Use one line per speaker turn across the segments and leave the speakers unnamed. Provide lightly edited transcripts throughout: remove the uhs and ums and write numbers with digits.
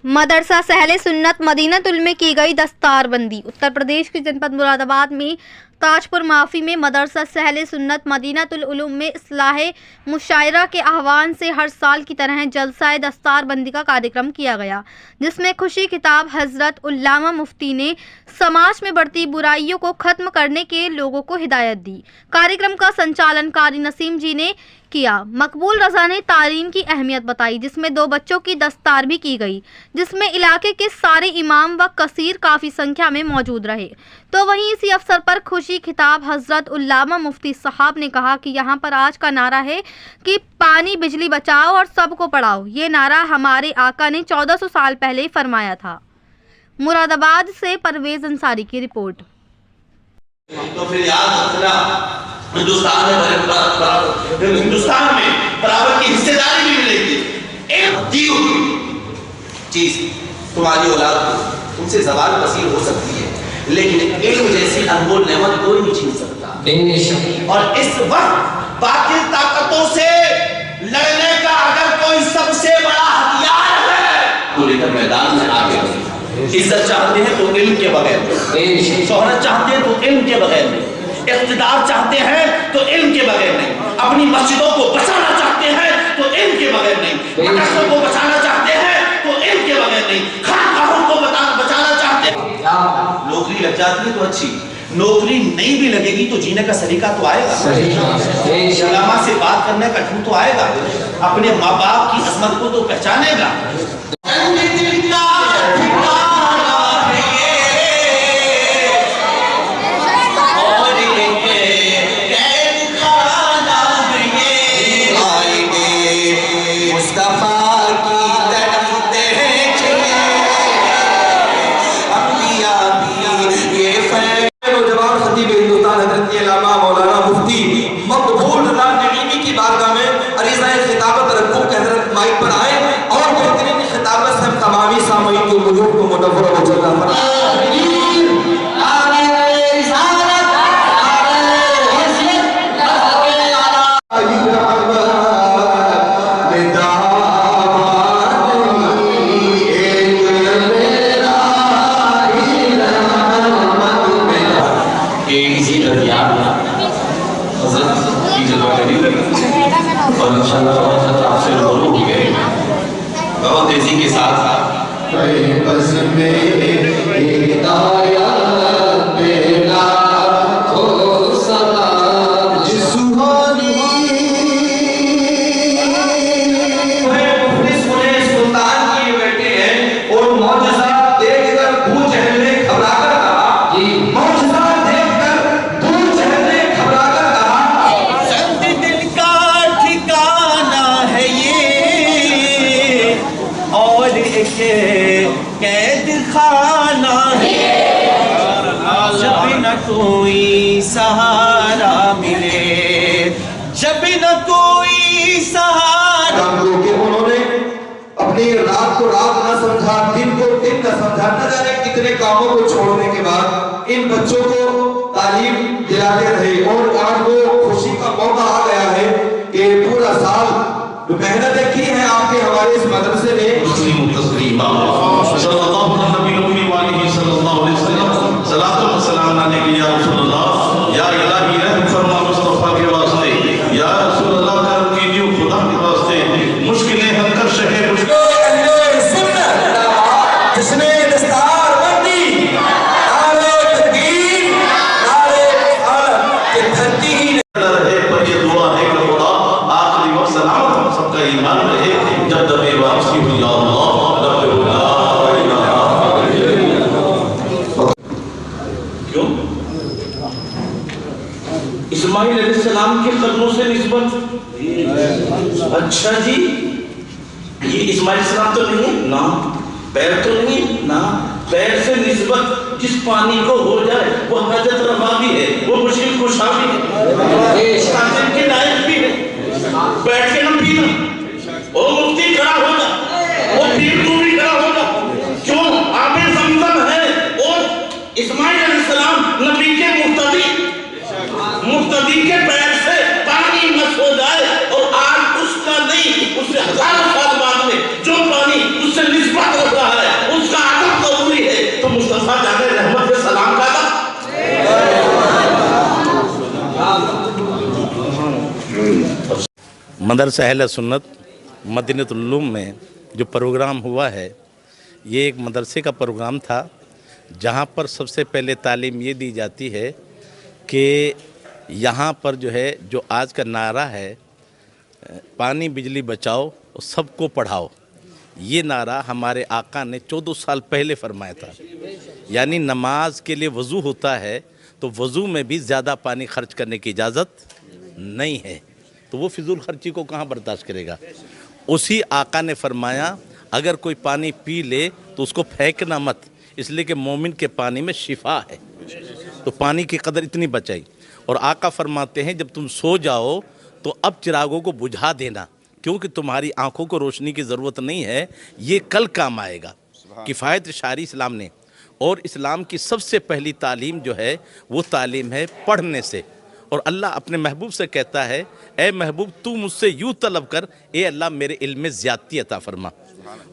मदरसा सहले सुन्नत मदीनतुल में की गई दस्तार बंदी। उत्तर प्रदेश के जनपद मुरादाबाद में ताजपुर माफी में मदरसा सहले सुन्नत मदीनतुल उलूम में इस्लाह मुशायरा के आह्वान से हर साल की तरह जलसा दस्तार बंदी का कार्यक्रम किया गया, जिसमें खुशी खिताब हजरत उल्लामा मुफ्ती ने समाज में बढ़ती बुराइयों को खत्म करने के लोगों को हिदायत दी। कार्यक्रम का संचालन कारी नसीम जी ने किया। मकबूल रजा ने तालीम की अहमियत बताई, जिसमें 2 बच्चों की दस्तार भी की गई, जिसमें इलाके के सारे इमाम व कसीर काफ़ी संख्या में मौजूद रहे। तो वहीं इसी अवसर पर खुशी खिताब हजरत उल्लामा मुफ्ती साहब ने कहा कि यहाँ पर आज का नारा है कि पानी बिजली बचाओ और सबको पढ़ाओ। ये नारा हमारे आका ने 1400 साल पहले फरमाया था। मुरादाबाद से परवेज अंसारी की रिपोर्ट।
तो फिर याद रखना, हिंदुस्तान में बराबर की हिस्सेदारी भी मिलेगी। एक दी हुई चीज तुम्हारी औलाद को उनसे ज़वाल पसीर हो सकती है, लेकिन इल्म जैसी अनमोल नेमत कोई नहीं छीन सकता। और इस वक्त बाकी ताकतों से लड़ने का अगर कोई सबसे बड़ा हथियार है तो लेकर मैदान में आगे बढ़े। इज्जत चाहते हैं तो इल्म के बगैर नहीं, शोहरत चाहते हैं तो इल्म के बगैर नहीं, इख्तिदार चाहते हैं तो इल्म के बगैर नहीं, अपनी मस्जिदों को बचाना चाहते हैं तो इल्म के बगैर नहीं, मदरसों को बचाना चाहते हैं तो इल्म के बगैर नहीं, खानकाहों को बचाना चाहते हैं। नौकरी लग जाती है तो अच्छी, नौकरी नहीं भी लगेगी तो जीने का सलीका तो आएगा, उलमा से बात करने का ढंग तो आएगा, अपने माँ बाप की अजमत को तो पहचानेगा।
मौलाना मुफ्ती मकबूल रजा नईमी की बारगाह में अरीज़ाए खिताबत रखूं के हज़रत माइक पर आए और बेहतरीन खिताबत से हम तमामी सामईन के वजूद को मुनव्वर व मुजल्ला फरमाएं। और इंशाअल्लाह आपसे रूबरू हो गए बहुत तेजी के साथ
कैद खाना है, जब न कोई सहारा मिले, जब न कोई सहारा।
उन्होंने अपनी रात को रात न समझा, दिन को दिन न समझा, न जाने कितने कामों को छोड़ने के बाद इन बच्चों को तालीम दिलाते रहे। और आज वो खुशी का मौका आ गया है कि पूरा साल जो मेहनतें की है आपके हमारे इस मदरसे ने
इस्माइल अलैहिस्सलाम के कदमों से निस्बत। अच्छा जी, ये इस्माइल अलैहिस्सलाम तो नहीं है ना, पैर तो नहीं है ना, पैर से निस्बत जिस पानी को हो जाए वो हजरत रफा भी है, वो मुश्किल कुशा भी है, कासिम के लायक भी है। बैठ के ना पीना, वो मुफ्ती खड़ा होगा, वो पीर तू भी खड़ा होगा, क्यों आबे ज़मज़म है। और इस्माइल अलैहिस्सलाम नबी के मुक्तदी के पैर से पानी मस हो जाए, और आज उसका नहीं, उससे हजारों साल बाद में जो पानी उससे निस्बत रख रहा है
मदरसा अहले सुन्नत मदीनतुल उलूम में जो प्रोग्राम हुआ है, ये एक मदरसे का प्रोग्राम था जहाँ पर सबसे पहले तालीम ये दी जाती है कि यहाँ पर जो है जो आज का नारा है पानी बिजली बचाओ और सबको पढ़ाओ, ये नारा हमारे आका ने 14 साल पहले फरमाया था। यानी नमाज के लिए वज़ू होता है तो वज़ू में भी ज़्यादा पानी खर्च करने की इजाज़त नहीं है, तो वो फिजूल खर्ची को कहाँ बर्दाश्त करेगा। उसी आका ने फरमाया अगर कोई पानी पी ले तो उसको फेंकना मत, इसलिए कि मोमिन के पानी में शिफा है। तो पानी की कदर इतनी बचाई। और आका फरमाते हैं जब तुम सो जाओ तो अब चिरागों को बुझा देना, क्योंकि तुम्हारी आंखों को रोशनी की ज़रूरत नहीं है, ये कल काम आएगा। किफ़ायत शारी इस्लाम ने, और इस्लाम की सबसे पहली तालीम जो है वो तालीम है पढ़ने से। और अल्लाह अपने महबूब से कहता है ए महबूब तू मुझसे यूँ तलब कर, ए अल्लाह मेरे इल्म में ज़्यादती अता फरमा।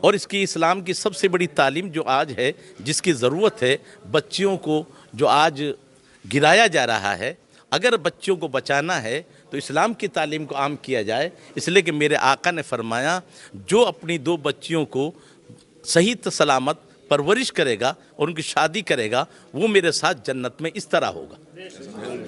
और इसकी इस्लाम की सबसे बड़ी तालीम जो आज है, जिसकी ज़रूरत है बच्चियों को, जो आज गिराया जा रहा है, अगर बच्चियों को बचाना है तो इस्लाम की तालीम को आम किया जाए। इसलिए कि मेरे आका ने फरमाया जो अपनी 2 बच्चियों को सही सलामत परवरिश करेगा और उनकी शादी करेगा वो मेरे साथ जन्नत में इस तरह होगा।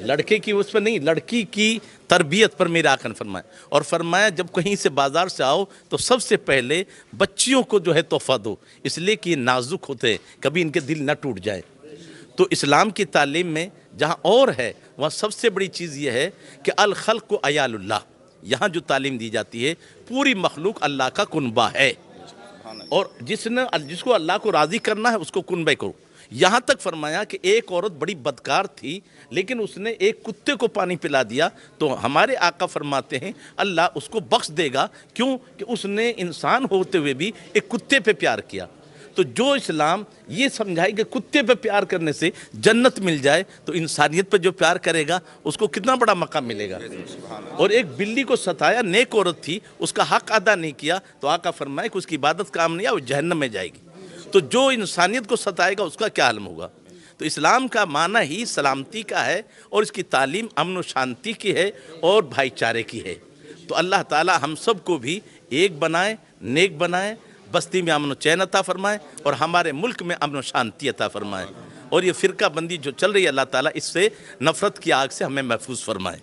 लड़के की उस पर नहीं, लड़की की तरबियत पर मेरे आका ने फरमाया। और फरमाया जब कहीं से बाज़ार से आओ तो सबसे पहले बच्चियों को जो है तोहफ़ा दो, इसलिए कि ये नाजुक होते हैं, कभी इनके दिल न टूट जाए। तो इस्लाम की तालीम में जहाँ और है वहाँ सबसे बड़ी चीज़ ये है कि अल खल्क़ु अयालुल्लाह, यहाँ जो तालीम दी जाती है पूरी मखलूक अल्लाह का कुनबा है, और जिसको अल्लाह को राज़ी करना है उसको कुनबे करो। यहाँ तक फरमाया कि एक औरत बड़ी बदकार थी लेकिन उसने एक कुत्ते को पानी पिला दिया, तो हमारे आका फरमाते हैं अल्लाह उसको बख्श देगा, क्यों कि उसने इंसान होते हुए भी एक कुत्ते पे प्यार किया। तो जो इस्लाम ये समझाए कि कुत्ते पे प्यार करने से जन्नत मिल जाए, तो इंसानियत पे जो प्यार करेगा उसको कितना बड़ा मकाम मिलेगा। और एक बिल्ली को सताया, नेक औरत थी, उसका हक अदा नहीं किया, तो आका फरमाए कि उसकी इबादत काम नहीं है, वो जहन्नम में जाएगी। तो जो इंसानियत को सताएगा उसका क्या हाल होगा। तो इस्लाम का माना ही सलामती का है, और इसकी तालीम अमन व शांति की है और भाईचारे की है। तो अल्लाह ताला हम सब को भी एक बनाए, नेक बनाए, बस्ती में अमन व चैन अता फरमाए और हमारे मुल्क में अमन व शांति अता फरमाए। और ये फ़िरका बंदी जो चल रही है, अल्लाह ताला इससे नफ़रत की आग से हमें महफूज फरमाए।